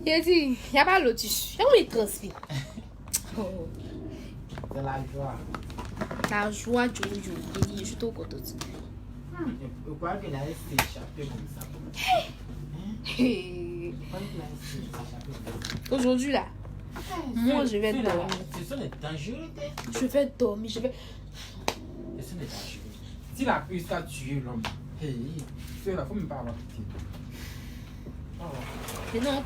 Il a dit, il n'y a pas lotus. Comment il transfère? Oh. C'est la joie. La joie, Jojo. Il dit, je suis trop contente. Pourquoi que la s'est échappée comme ça? Pourquoi que la s'est échappée comme ça? Aujourd'hui, là, moi, je vais dormir. Ce sont les dangereuses. Je vais dormir, je vais... Ce sont les dangereuses. Si la puce a tué l'homme, hey, il ne faut même pas avoir pitié. Venons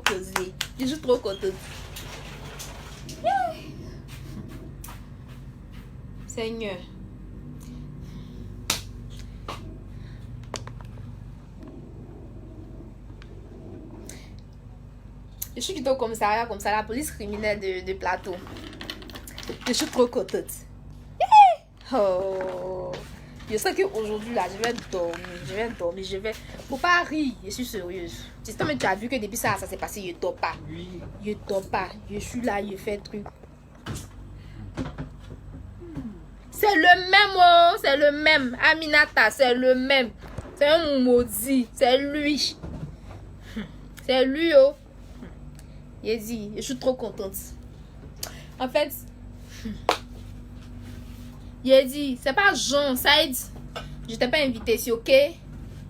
causer. Je suis trop contente. Seigneur. Je suis plutôt comme ça, la police criminelle de plateau. Je suis trop contente. Oh. Je sais qu'aujourd'hui, là, je vais dormir. Faut pas rire, je suis sérieuse. Mais tu as vu que depuis ça s'est passé, je dors pas. Oui. Je dors pas. Je suis là, je fais truc. C'est le même, oh, c'est le même. Aminata, c'est le même. C'est un maudit, c'est lui. C'est lui, oh. Il dit, je suis trop contente. En fait, il a dit, c'est pas Jean, Saïd. Je t'ai pas invité ici, ok?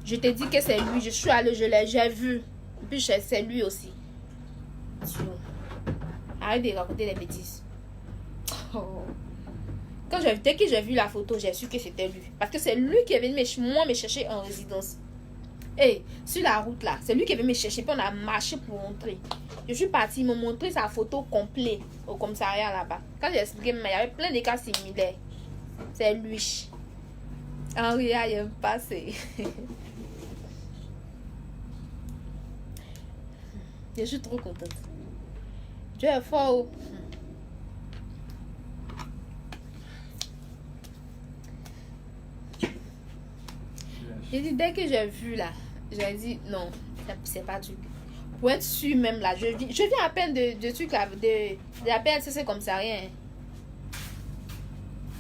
Je t'ai dit que c'est lui. Je suis allée, j'ai vu. Et puis c'est lui aussi. Arrête de raconter des bêtises. Oh. Dès que j'ai vu la photo, j'ai su que c'était lui. Parce que c'est lui qui est venu me chercher en résidence. Et sur la route là, c'est lui qui est venu me chercher. Puis on a marché pour rentrer. Je suis partie, ils m'ont montré sa photo complète au commissariat là-bas. Quand j'ai expliqué, il y avait plein de cas similaires. C'est lui. Henri a rien passé. Je suis trop contente. Dieu est fort. J'ai dit, dès que j'ai vu là, j'ai dit non, c'est pas truc. Pour être sûr même là, je viens à peine de truc là, de la PLCC comme ça, rien.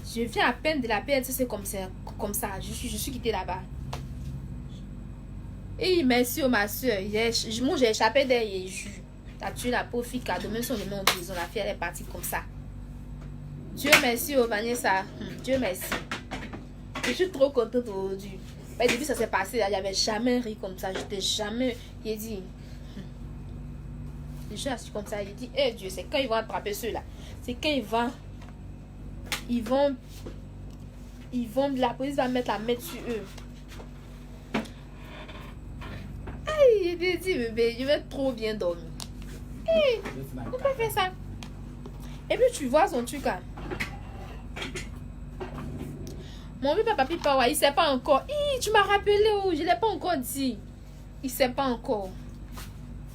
Je viens à peine de la PLCC comme ça. Je suis quittée là-bas. Et merci ma soeur. Moi j'ai échappé derrière. T'as tué la pauvre fille qui a demain son nom en prison. La fille elle est partie comme ça. Dieu merci, Vanessa. Dieu merci. Je suis trop contente aujourd'hui. Mais depuis ça s'est passé, il n'y avait jamais ri comme ça. J'étais jamais. Il dit. Je suis assis comme ça. Il dit, eh Dieu, c'est quand ils vont attraper ceux-là. C'est quand la police va mettre la main sur eux. Aïe, il dit, bébé, je vais trop bien dormir. Hey, on peut faire ça. Et puis tu vois son truc là. Mon vieux papa, ouais, il sait pas encore. Tu m'as rappelé, oh, je l'ai pas encore dit. Il sait pas encore.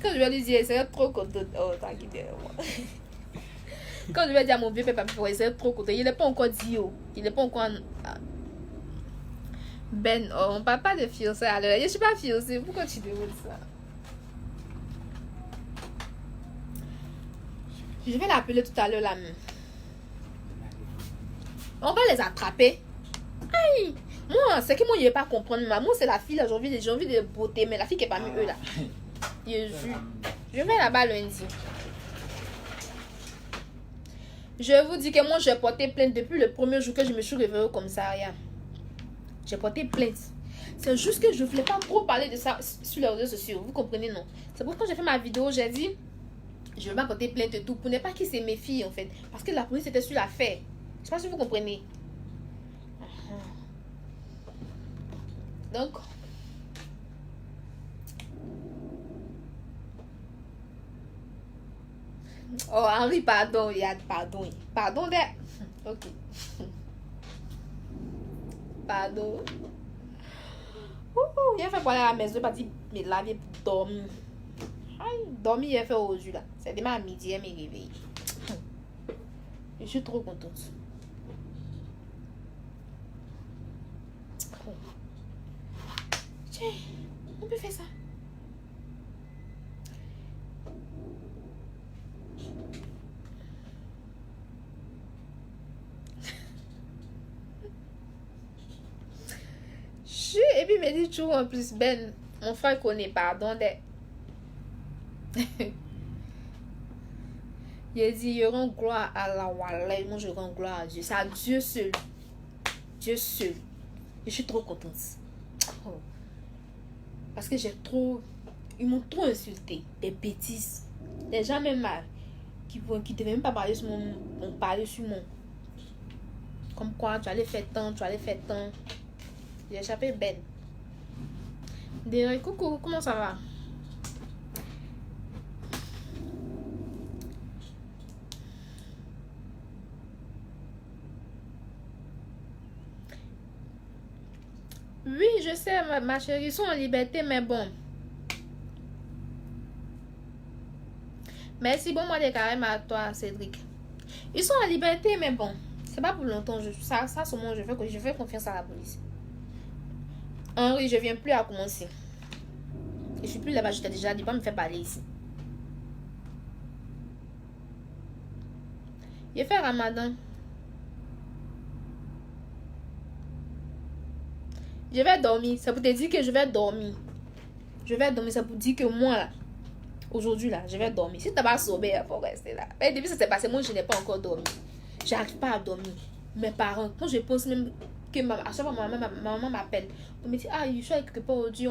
Quand je vais lui dire, il serait trop content. Oh, t'inquiète. Quand je vais dire à mon vieux papa, il serait trop content. Il n'est pas encore dit, oh. Il n'est pas encore. Ben, oh, on parle pas de fiancé alors. Je suis pas fiancée. Pourquoi tu demandes ça? Je vais l'appeler tout à l'heure là même. On va les attraper. Aïe! Moi, c'est que moi, je ne vais pas comprendre. Moi, c'est la fille là. J'ai envie de beauté. Mais la fille qui est parmi eux là. Je vais là-bas lundi. Je vous dis que moi, j'ai porté plainte depuis le premier jour que je me suis réveillée au commissariat. J'ai porté plainte. C'est juste que je ne voulais pas trop parler de ça sur les réseaux sociaux. Vous comprenez, non? C'est pourquoi j'ai fait ma vidéo. J'ai dit, je ne vais pas porter plainte et tout. Pour ne pas qu'ils se méfient, en fait. Parce que la police était sur l'affaire. Je ne sais pas si vous comprenez. Donc, oh Henri, pardon, pardon de... Ok. Pardon. Il a fait pour aller à la maison, il a dit me laver pour dormir. Dormir, il a fait aujourd'hui là. C'est demain à midi, il m'a réveillé. Je suis trop contente. Tiens, on peut faire ça. Et puis il me dit toujours en plus, Ben, mon frère connaît, pardon. Il dit, je rends gloire à la Wallah. Moi, je rends gloire à Dieu. C'est à Dieu seul. Dieu seul. Je suis trop contente. Oh. Parce que ils m'ont trop insulté. Des bêtises. Des gens même qui ne devaient même pas parler sur on parlait sur mon. Comme quoi, tu allais faire tant, tu allais faire tant. J'ai échappé belle. D'ailleurs, coucou, comment ça va? Oui, je sais, ma chérie, ils sont en liberté, mais bon. Merci, bon mois de carême à toi, Cédric. Ils sont en liberté, mais bon. C'est pas pour longtemps. Ça seulement, je fais confiance à la police. Henri, je viens plus à commencer. Je suis plus là-bas, je t'ai déjà dit, pas me faire parler ici. Je fais Ramadan. Je vais dormir. Ça pour te dire que je vais dormir. Je vais dormir. Ça pour dire que moi, là, aujourd'hui, là, je vais dormir. Si tu n'as pas sauvé, il faut rester là. Mais depuis que ça s'est passé, moi, je n'ai pas encore dormi. Je n'arrive pas à dormir. Mes parents, quand je pense même que à chaque fois, ma maman m'appelle. On me dit, ah, je suis quelque part aujourd'hui.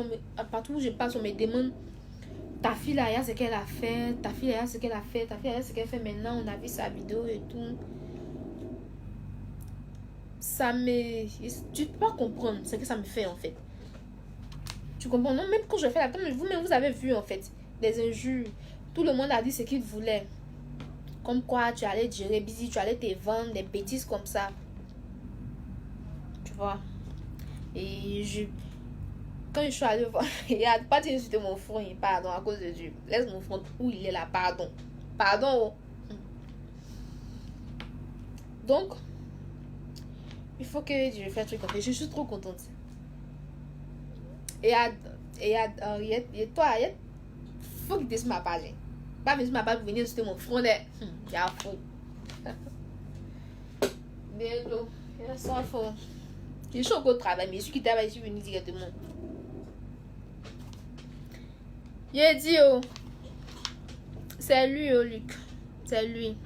Partout où je passe, on me demande, ta fille, là, il y a ce qu'elle a fait. Ta fille, il y a ce qu'elle a fait. Ta fille, il y a ce qu'elle fait maintenant. On a vu sa vidéo et tout. Tu peux pas comprendre ce que ça me fait en fait. Tu comprends? Non, même quand je fais la tête, vous-même vous avez vu en fait des injures. Tout le monde a dit ce qu'il voulait. Comme quoi tu allais gérer busy, tu allais te vendre, des bêtises comme ça. Tu vois? Et quand je suis allée voir, il a pas dit insulter mon front, pardon, à cause de Dieu. Laisse mon front où il est là, pardon. Pardon. Donc, il faut que je fasse un truc en fait. Je suis trop contente. Et toi, il faut que tu descends ma page. Pas venir sur ma page pour venir insulter mon front. Il y a fou. Désolé. Il y a ça faux. Je suis encore au travail, mais je suis qui travaille, je suis venue directement. Il dit, oh. C'est lui, oh, Luc. C'est lui.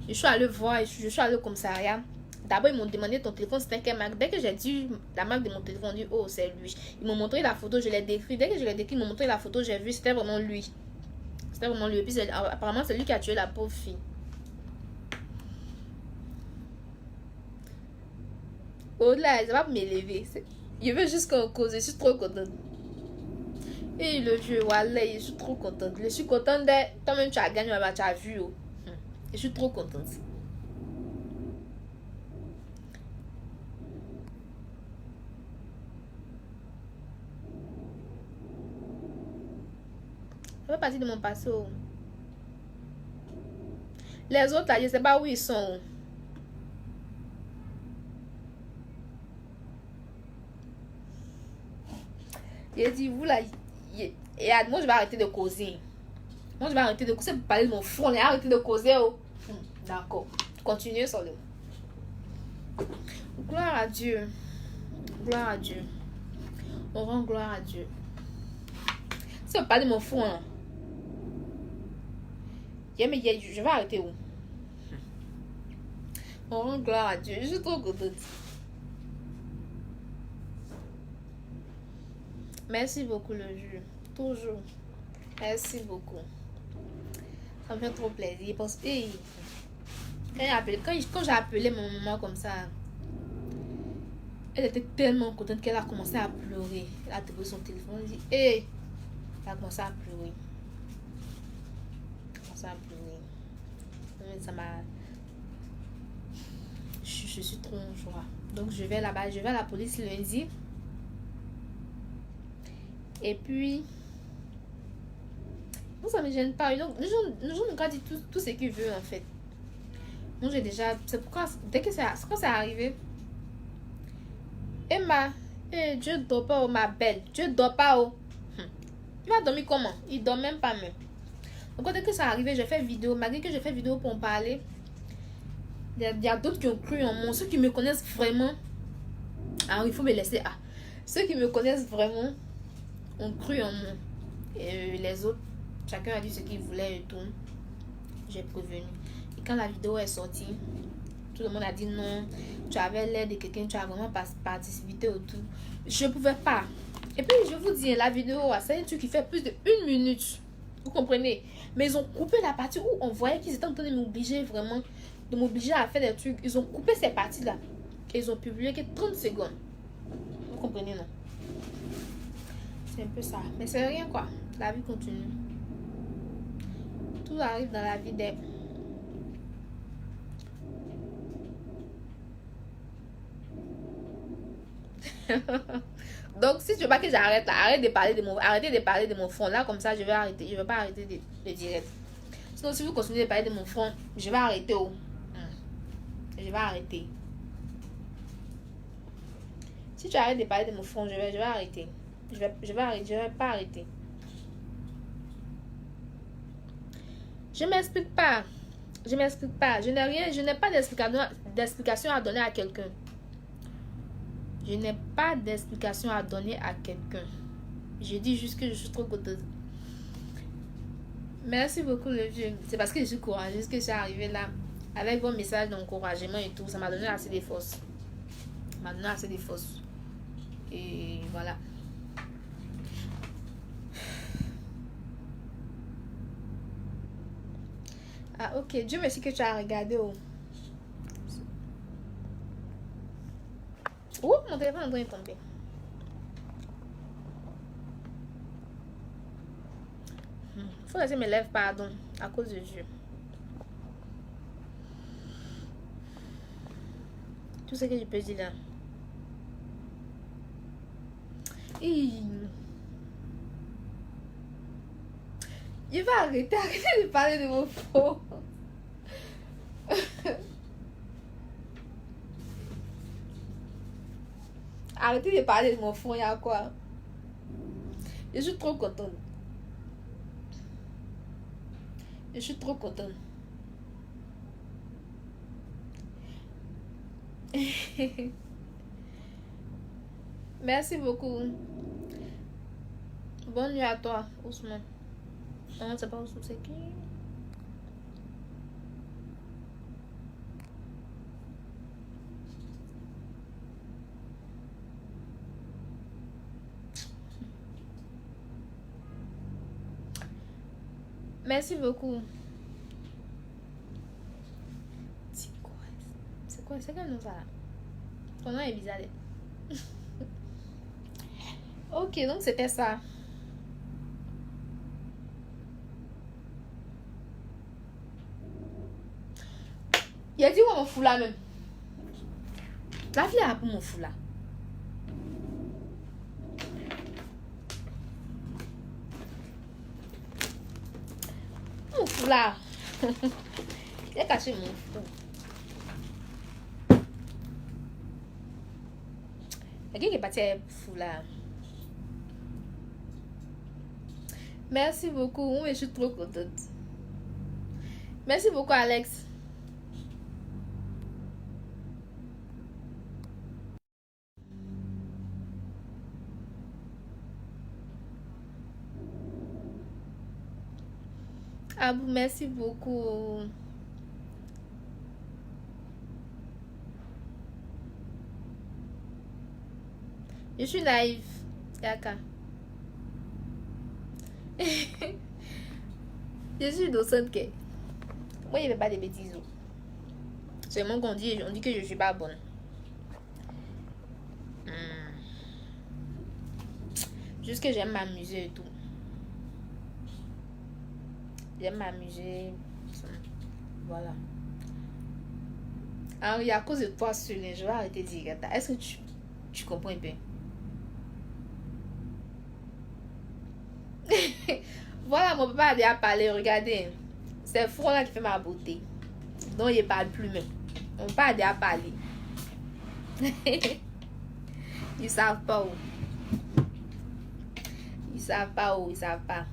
Je suis allée voir, je suis allée au commissariat. D'abord, ils m'ont demandé ton téléphone, c'était quelle marque. Dès que j'ai dit la marque de mon téléphone, ils ont dit, oh, c'est lui. Ils m'ont montré la photo, je l'ai décrit. Dès que je l'ai décrit, ils m'ont montré la photo, j'ai vu, c'était vraiment lui. C'était vraiment lui. Et puis, apparemment, c'est lui qui a tué la pauvre fille. Au-delà, ça va m'élever. Je veux juste qu'on cause, je suis trop contente. Et le vieux, Wallah, je suis trop contente. Je suis contente d'être. Toi-même, tu as gagné, tu as vu. Oh. Je suis trop contente. Ça fait partie de mon passé. Oh. Les autres, là, je ne sais pas où ils sont. J'ai dit, vous là, moi je vais arrêter de causer. Moi je vais arrêter de causer pour parler de mon front. Arrêtez de causer. Oh. D'accord. Continuez sur le. Gloire à Dieu. Gloire à Dieu. On rend gloire à Dieu. Si on parle de mon front, hein. Je vais arrêter où? On rend gloire à Dieu. Je suis trop contente. Merci beaucoup, le jeu. Toujours. Merci beaucoup. Ça me fait trop plaisir. Parce que quand j'ai appelé ma maman comme ça, elle était tellement contente qu'elle a commencé à pleurer. Elle a trouvé son téléphone. Elle dit, hey! Elle a commencé à pleurer. Ça m'a. Je suis trop en joie. Donc je vais là-bas. Je vais à la police lundi. Et puis, moi, ça me gêne pas. Donc, les gens nous disent tout ce qu'ils veulent, en fait. Moi, j'ai déjà... C'est pourquoi, dès que quand c'est arrivé, Emma, Dieu ne dort pas, oh, ma belle. Dieu ne dort pas, oh. Il va dormir comment? Il ne dort même pas, même. Donc, dès que c'est arrivé, j'ai fait vidéo. Malgré que j'ai fait vidéo pour en parler, il y a d'autres qui ont cru en moi. Ceux qui me connaissent vraiment... Alors, il faut me laisser... Ah, ceux qui me connaissent vraiment... ont cru en moi. Et les autres, Chacun a dit ce qu'il voulait et tout. J'ai prévenu. Et quand la vidéo est sortie, tout le monde a dit non, tu avais l'air de quelqu'un, tu as vraiment participé au tout. Je ne pouvais pas. Et puis, je vous dis, la vidéo, c'est un truc qui fait plus de 1 minute. Vous comprenez? Mais ils ont coupé la partie où on voyait qu'ils étaient en train de m'obliger vraiment, de m'obliger à faire des trucs. Ils ont coupé ces parties-là. Et ils ont publié que 30 secondes. Vous comprenez, non? C'est un peu ça. Mais c'est rien, quoi. La vie continue. Tout arrive dans la vie des... Donc si tu veux pas que j'arrête là, arrêtez de parler de mon front là, comme ça je vais arrêter, je vais pas arrêter de direct. Sinon si vous continuez de parler de mon front, je vais arrêter. Je vais arrêter. Si tu arrêtes de parler de mon front, je vais arrêter. Je vais arrêter, je vais pas arrêter. Je m'explique pas. Je m'explique pas. Je n'ai pas d'explication à donner à quelqu'un. Je n'ai pas d'explication à donner à quelqu'un. Je dis juste que je suis trop contente. Merci beaucoup le vieux. C'est parce que je suis courageuse que je suis arrivée là. Avec vos messages d'encouragement et tout. Ça m'a donné assez de force. Ça m'a donné assez de force. Et voilà. Ah ok. Dieu merci que tu as regardé. Oh, mon téléphone est en train de tomber. Faut que je me lève, pardon, à cause de Dieu. Tout ce que je peux dire là. Il va arrêter de parler de mon faux. Arrêtez de parler de mon fond, il y a quoi? Je suis trop contente. Je suis trop contente. Merci beaucoup. Bonne nuit à toi, Ousmane. Non, c'est pas Ousmane, c'est qui? Merci beaucoup. C'est quoi? C'est quel nom ça? Ton nom est bizarre. Ok, donc c'était ça. Il a dit où mon foulard même? La fille a pour mon foulard. Mon foulard. Il a caché mon foulard. Quelqu'un qui est parti avec foulard. Merci beaucoup. Je suis trop contente. Merci beaucoup, Alex. Abou, merci beaucoup. Je suis naïve. Yaka. Je suis innocente que. Moi, il ne fait pas de bêtises. Seulement qu'on dit, on dit que je suis pas bonne. Juste que j'aime m'amuser et tout. J'aime m'amuser. Voilà. Alors, il y a à cause de toi seul, je vais arrêter de dire. Est-ce que tu comprends un peu? Voilà, mon papa a déjà parlé. Regardez. C'est le front là qui fait ma beauté. Donc, il ne parle plus même. Mon papa a déjà parlé. Ils savent pas où. Ils savent pas où. Ils savent pas.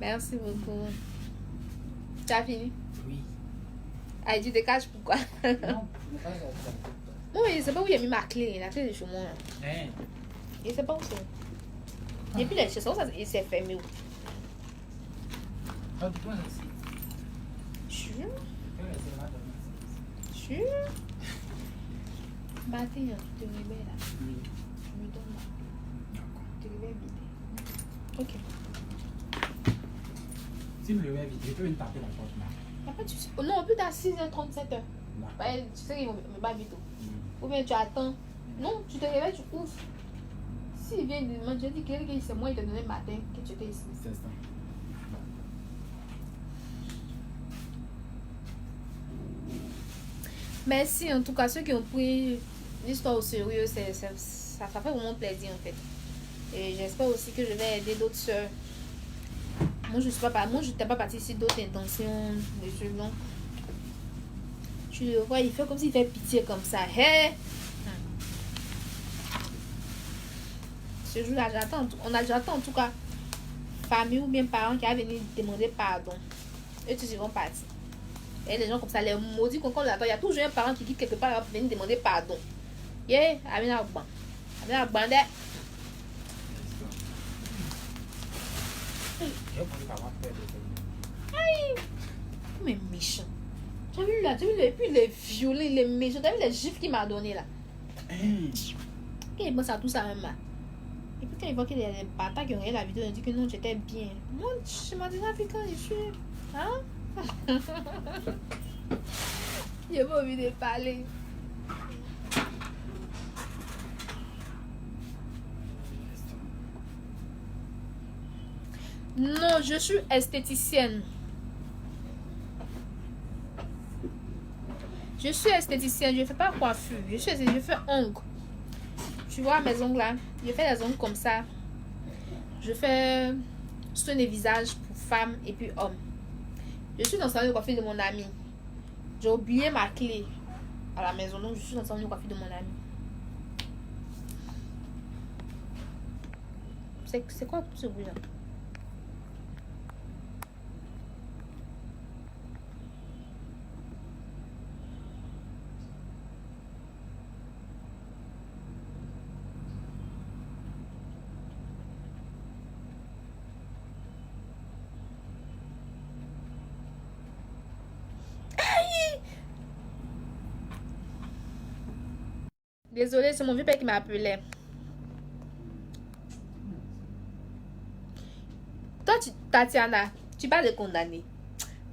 Merci beaucoup. Tu as fini? Oui. Ah, tu te caches pourquoi? Non, je n'ai pas sorti la porte. Moi, je sais pas où il a mis ma clé, la clé de chez moi. Hein? Je sais pas où c'est. Et puis, la chanson, ça, il s'est fermé où? Ah, dis-moi ça. Sûr? Je vais laisser là dans Sûr? Matin, tu te réveilles là. Oui. Tu me donnes là. D'accord. Tu te réveilles vite. Ok. Si me réveille vite, je peux me taper la porte là. Y'a pas de souci. Oh non, plus tard 6h37. D'accord. Ouais, tu sais qu'ils vont me battre vite. Mm. Ou bien tu attends. Non, tu te réveilles, tu ouvres. S'il vient de demander, je dis que c'est moi, il t'a donné le matin que tu étais ici. C'est ça. Merci en tout cas ceux qui ont pris l'histoire au sérieux, ça fait vraiment plaisir en fait. Et j'espère aussi que je vais aider d'autres soeurs. Moi je n'étais pas partie ici d'autres intentions de ce genre. Tu le vois, il fait comme s'il fait pitié comme ça. Hey! Ce jour-là, j'attends en tout cas famille ou bien parents qui a venir demander pardon. Eux tous ils vont partir. Et les gens comme ça, les maudits qu'on attend, il y a toujours un parent qui dit quelque part va venir demander pardon. Yeah, Amina Ban. Amina Bandé. Je vais prendre avoir peur de ça. Aïe! Mais méchant. Tu as vu là, et puis les violets, les méchants, tu as vu les gifs qu'il m'a donné là. Et il pense à tout ça même là. Et puis quand il voit qu'il y a des bâtards qui ont regardé la vidéo, il dit que non, j'étais bien. Moi, je m'en déjà vu quand je suis. Hein? J'ai pas envie de parler. Non, je suis esthéticienne. Je suis esthéticienne, je fais pas coiffure. Je fais ongles. Tu vois mes ongles là? Je fais les ongles comme ça. Je fais soin des visages pour femmes et puis hommes. Je suis dans le salon de coiffure de mon ami. J'ai oublié ma clé à la maison, donc je suis dans le salon de coiffure de mon ami. C'est quoi tout ce bruit là? Désolée, c'est mon vieux père qui m'a appelé. Toi, Tatiana, tu parles de condamner.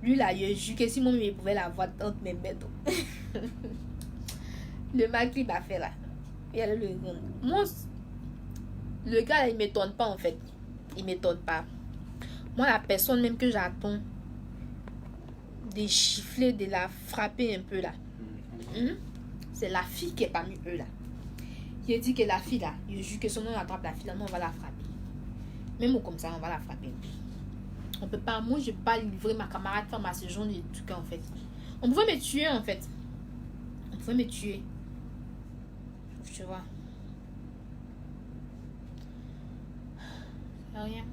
Lui, là, je jure que si moi-même, il pouvait la voir entre mes mains. Le mal qu'il m'a fait là. Moi, le gars, là, il m'étonne pas en fait. Il m'étonne pas. Moi, la personne même que j'attends de gifler, de la frapper un peu là. C'est la fille qui est parmi eux là. Il dit que la fille là, je jure que si on attrape la fille là, non, on va la frapper. Même comme ça, on va la frapper. On peut pas, moi je peux pas livrer ma camarade femme à ce genre de trucs en fait. On pouvait me tuer en fait. On pouvait me tuer. Tu vois. Rien.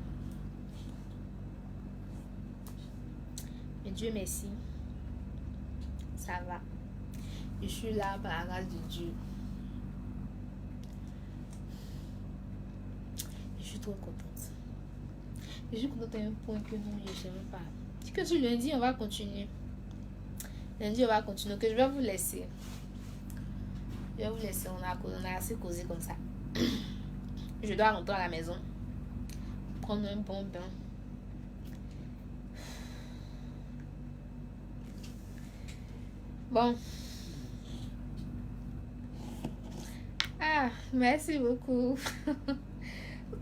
Mais Dieu merci. Ça va. Je suis là par la grâce de Dieu. Je suis trop contente. Je suis contente à un point que non, je ne sais même pas. C'est que sur lundi, on va continuer. Lundi, on va continuer. Que je vais vous laisser. Je vais vous laisser. On a assez causé comme ça. Je dois rentrer à la maison. Prendre un bon bain. Bon. Ah, merci beaucoup.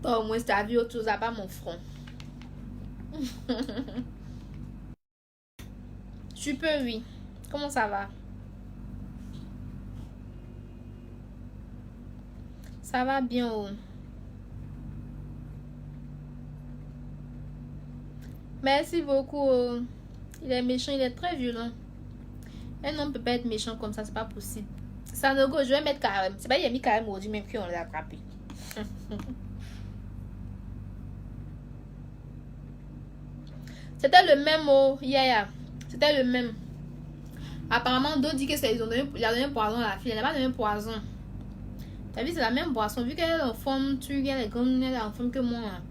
Toi, au moins, tu as vu autre chose à part mon front. Tu peux, oui. Comment ça va? Ça va bien, oh. Merci beaucoup. Oh. Il est méchant, il est très violent. Un homme peut pas être méchant comme ça, c'est pas possible. Sanogo, je vais mettre Karem. C'est pas il a mis Karem aujourd'hui même qu'on l'a attrapé. C'était le même, oh, Yaya. C'était le même. Apparemment, d'autres disent que c'est ils ont donné, il a donné poison à la fille. Elle n'a pas donné poison. T'as vu, c'est la même boisson. Vu qu'elle est en forme, elle est grande, elle est en forme que moi. Là.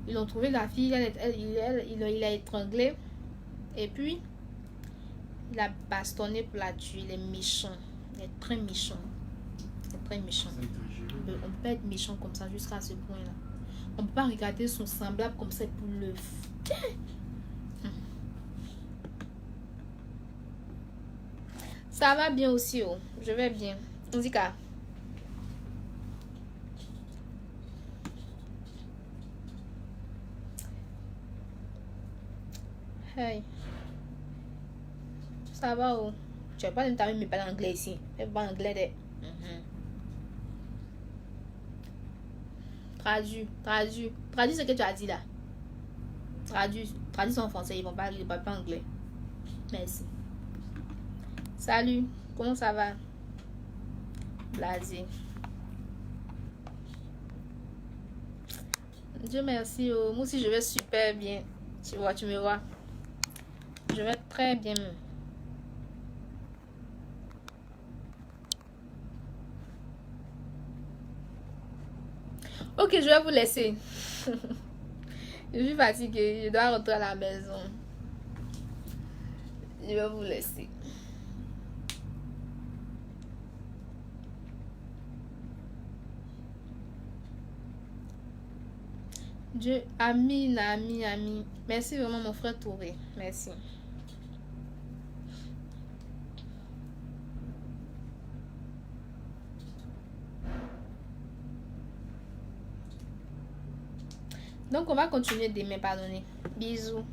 Ils ont trouvé la fille, il a étranglé. Et puis, il a bastonné pour la tuer. Il est méchant. Il est très méchant. Il est très méchant. On peut pas être méchant comme ça jusqu'à ce point-là. On peut pas regarder son semblable comme ça pour le... Ça va bien aussi, oh. Je vais bien. Zika. Hey. Ça va, oh. Tu vas pas me t'amener, mais pas l'anglais ici. Je pas anglais de... Traduis ce que tu as dit là. Traduis en français, ils vont pas anglais. Merci. Salut, comment ça va? Blasé. Dieu merci. Oh. Moi aussi, je vais super bien. Tu vois, tu me vois. Je vais très bien. Ok, je vais vous laisser. Je suis fatiguée. Je dois rentrer à la maison. Je vais vous laisser. Dieu, ami. Merci vraiment mon frère Touré. Merci. Donc on va continuer demain, pardonnez. Bisous.